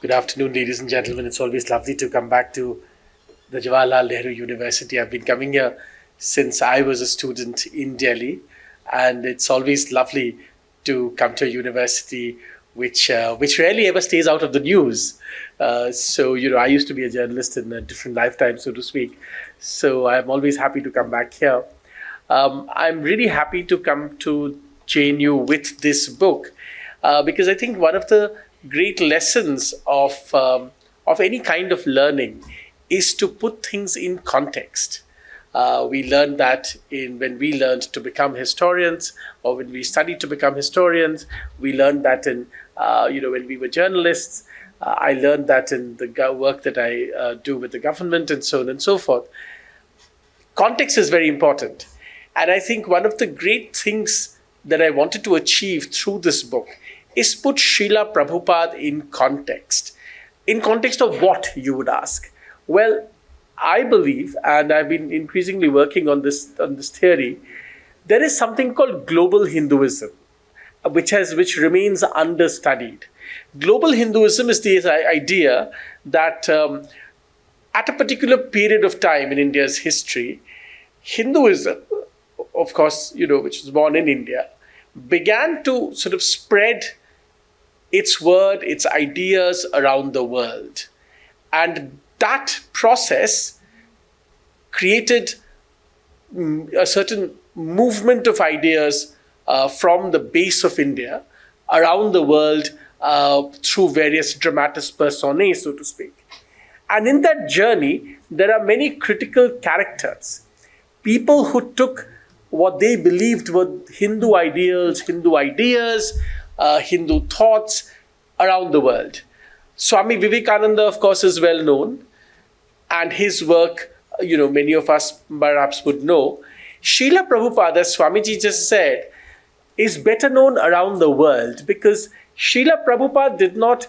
Good afternoon, ladies and gentlemen. It's always lovely to come back to the Jawaharlal Nehru University. I've been coming here since I was a student in Delhi, and it's always lovely to come to a university which rarely ever stays out of the news. I used to be a journalist in a different lifetime, so to speak. So I'm always happy to come back here. I'm really happy to come to JNU with this book because I think one of the great lessons of any kind of learning is to put things in context. We learned that when we learned to become historians, or when we studied to become historians. We learned that when we were journalists. I learned that in the work that I do with the government and so on and so forth. Context is very important. And I think one of the great things that I wanted to achieve through this book is put Srila Prabhupada in context. In context of what, you would ask? Well, I believe, and I've been increasingly working on this theory, there is something called global Hinduism, which remains understudied. Global Hinduism is the idea that at a particular period of time in India's history, Hinduism, of course, which was born in India, began to sort of spread its word, its ideas around the world. And that process created a certain movement of ideas from the base of India around the world through various dramatis personae, so to speak. And in that journey, there are many critical characters, people who took what they believed were Hindu ideals, Hindu ideas, Hindu thoughts around the world. Swami Vivekananda, of course, is well known, and his work, many of us perhaps would know. Srila Prabhupada, as Swamiji just said, is better known around the world because Srila Prabhupada did not,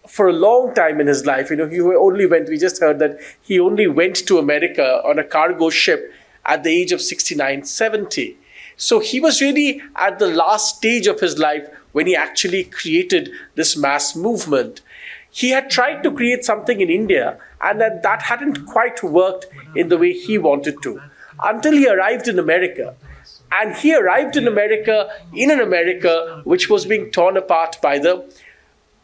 for a long time in his life, we just heard that he only went to America on a cargo ship at the age of 69, 70. So he was really at the last stage of his life when he actually created this mass movement. He had tried to create something in India, and that hadn't quite worked in the way he wanted to, until he arrived in America. And he arrived in America, which was being torn apart by the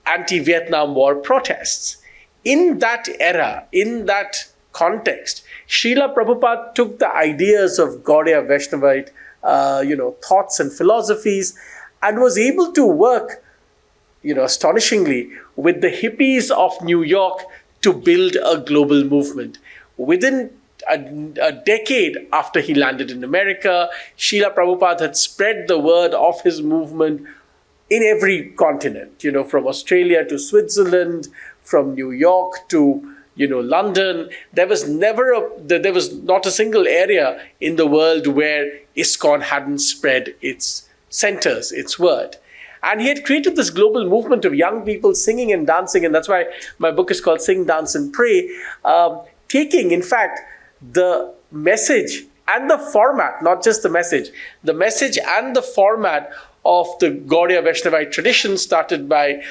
anti-Vietnam War protests. In that era, in that context, Srila Prabhupada took the ideas of Gaudiya-Vaishnavite thoughts and philosophies and was able to work, astonishingly, with the hippies of New York to build a global movement. Within a decade after he landed in America, Srila Prabhupada had spread the word of his movement in every continent, from Australia to Switzerland, from New York to London. There was not a single area in the world where ISKCON hadn't spread its centers, its word. And he had created this global movement of young people singing and dancing, and that's why my book is called Sing, Dance and Pray, taking, in fact, the message and the format, not just the message and the format of the Gaudiya-Vaishnavite tradition started by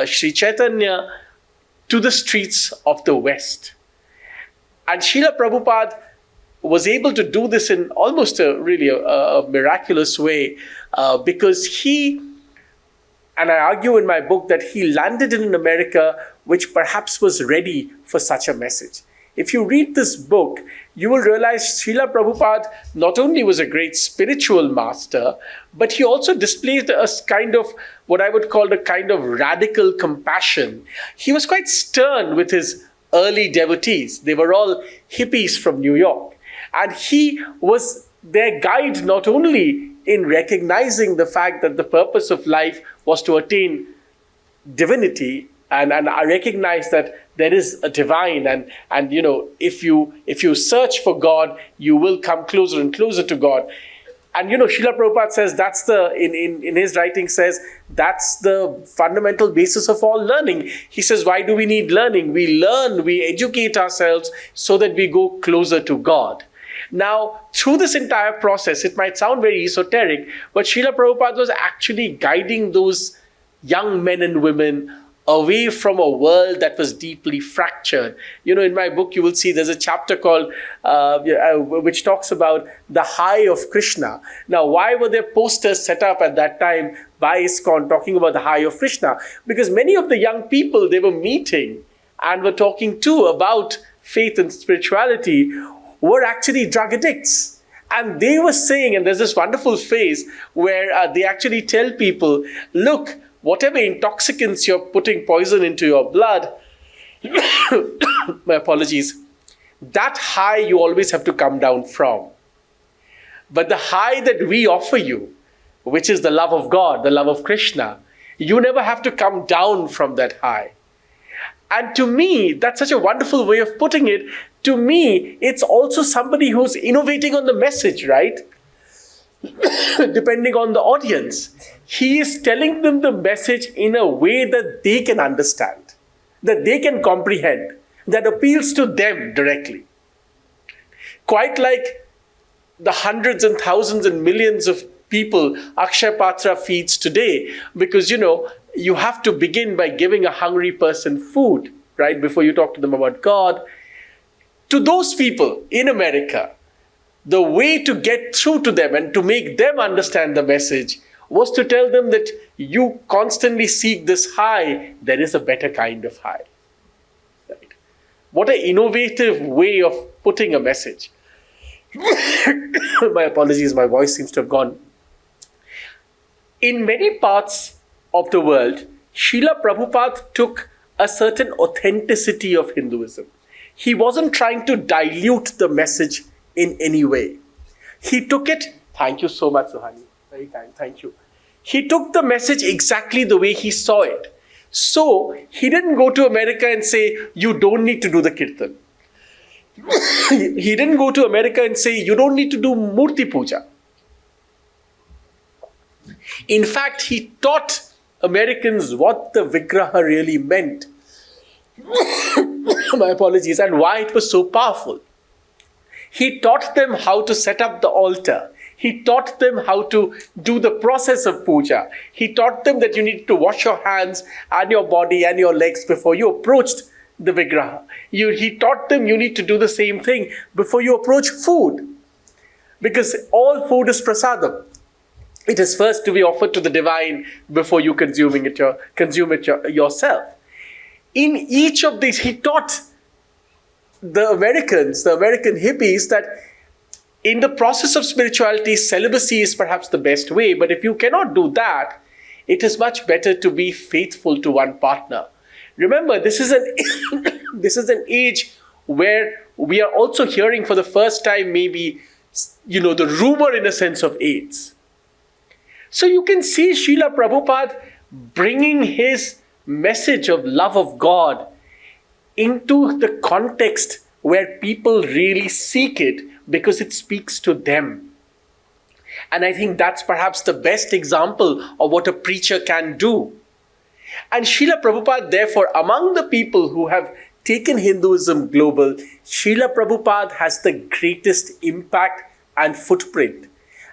Sri Chaitanya to the streets of the West. And Srila Prabhupada was able to do this in almost a miraculous way because he, and I argue in my book that he landed in America which perhaps was ready for such a message. If you read this book, you will realize Srila Prabhupada not only was a great spiritual master, but he also displayed a kind of what I would call a kind of radical compassion. He was quite stern with his early devotees. They were all hippies from New York. And he was their guide not only in recognizing the fact that the purpose of life was to attain divinity, and I recognize that there is a divine, and if you search for God, you will come closer and closer to God. And Srila Prabhupada says that's in his writing says that's the fundamental basis of all learning. He says, why do we need learning? We learn, we educate ourselves so that we go closer to God. Now, through this entire process, it might sound very esoteric, but Srila Prabhupada was actually guiding those young men and women away from a world that was deeply fractured. In my book, you will see there's a chapter called, which talks about the high of Krishna. Now, why were there posters set up at that time by ISKCON talking about the high of Krishna? Because many of the young people they were meeting and were talking to about faith and spirituality were actually drug addicts. And they were saying, and there's this wonderful phrase where they actually tell people, look, whatever intoxicants you're putting poison into your blood, my apologies, that high you always have to come down from. But the high that we offer you, which is the love of God, the love of Krishna, you never have to come down from that high. And to me, that's such a wonderful way of putting it. To me, it's also somebody who's innovating on the message, right? Depending on the audience. He is telling them the message in a way that they can understand, that they can comprehend, that appeals to them directly. Quite like the hundreds and thousands and millions of people Akshaya Patra feeds today, because you have to begin by giving a hungry person food, right, before you talk to them about God. To those people in America, the way to get through to them and to make them understand the message was to tell them that you constantly seek this high, there is a better kind of high. Right? What an innovative way of putting a message. My apologies, my voice seems to have gone. In many parts of the world, Srila Prabhupada took a certain authenticity of Hinduism. He wasn't trying to dilute the message in any way. He took it, thank you so much, Suhani, very kind, thank you. He took the message exactly the way he saw it. So, he didn't go to America and say, you don't need to do the kirtan. He didn't go to America and say, you don't need to do Murti Puja. In fact, he taught Americans what the Vigraha really meant. My apologies, and why it was so powerful. He taught them how to set up the altar. He taught them how to do the process of puja. He taught them that you need to wash your hands and your body and your legs before you approached the Vigraha. He taught them you need to do the same thing before you approach food. Because all food is prasadam. It is first to be offered to the divine before you consume it yourself. In each of these, he taught the American hippies, that in the process of spirituality, celibacy is perhaps the best way. But if you cannot do that, it is much better to be faithful to one partner. Remember, this is an age where we are also hearing for the first time maybe, the rumor in a sense of AIDS. So you can see Srila Prabhupada bringing his message of love of God into the context where people really seek it because it speaks to them. And I think that's perhaps the best example of what a preacher can do. And Srila Prabhupada, therefore, among the people who have taken Hinduism global, Srila Prabhupada has the greatest impact and footprint.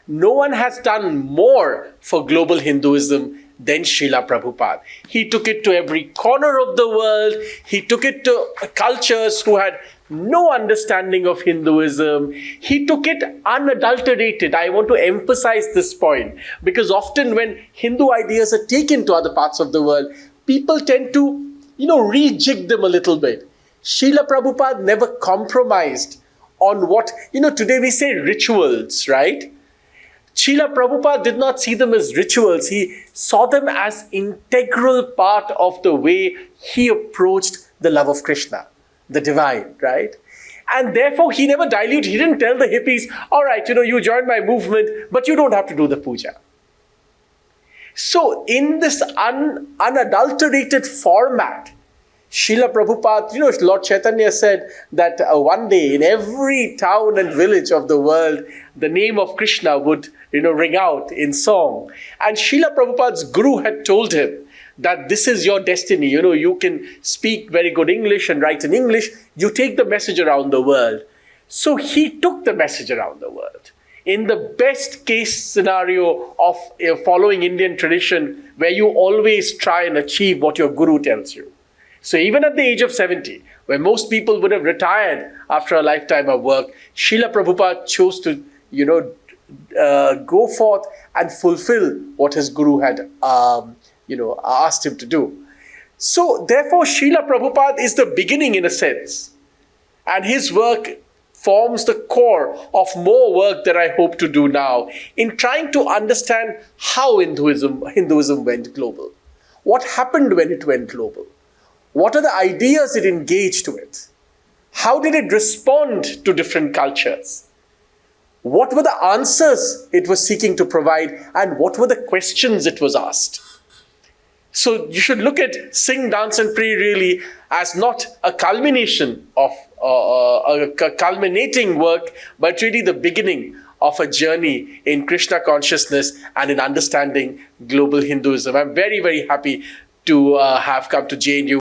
No one has done more for global Hinduism than Srila Prabhupada. He took it to every corner of the world. He took it to cultures who had no understanding of Hinduism. He took it unadulterated. I want to emphasize this point, because often when Hindu ideas are taken to other parts of the world, people tend to, rejig them a little bit. Srila Prabhupada never compromised on what, today we say rituals, right? Srila Prabhupada did not see them as rituals. He saw them as integral part of the way he approached the love of Krishna, the divine, right? And therefore, he never diluted. He didn't tell the hippies, all right, you join my movement, but you don't have to do the puja. So in this unadulterated format, Srila Prabhupada, Lord Chaitanya said that one day in every town and village of the world, the name of Krishna would, ring out in song. And Srila Prabhupada's guru had told him that this is your destiny. You can speak very good English and write in English. You take the message around the world. So he took the message around the world. in the best case scenario of following Indian tradition, where you always try and achieve what your guru tells you. So even at the age of 70, where most people would have retired after a lifetime of work, Srila Prabhupada chose to, go forth and fulfill what his guru had, asked him to do. So therefore, Srila Prabhupada is the beginning in a sense. And his work forms the core of more work that I hope to do now in trying to understand how Hinduism went global. What happened when it went global? What are the ideas it engaged with? How did it respond to different cultures? What were the answers it was seeking to provide, and what were the questions it was asked? So you should look at Sing, Dance and Pray really as not a culmination of a culminating work, but really the beginning of a journey in Krishna consciousness and in understanding global Hinduism. I'm very, very happy to have come to JNU.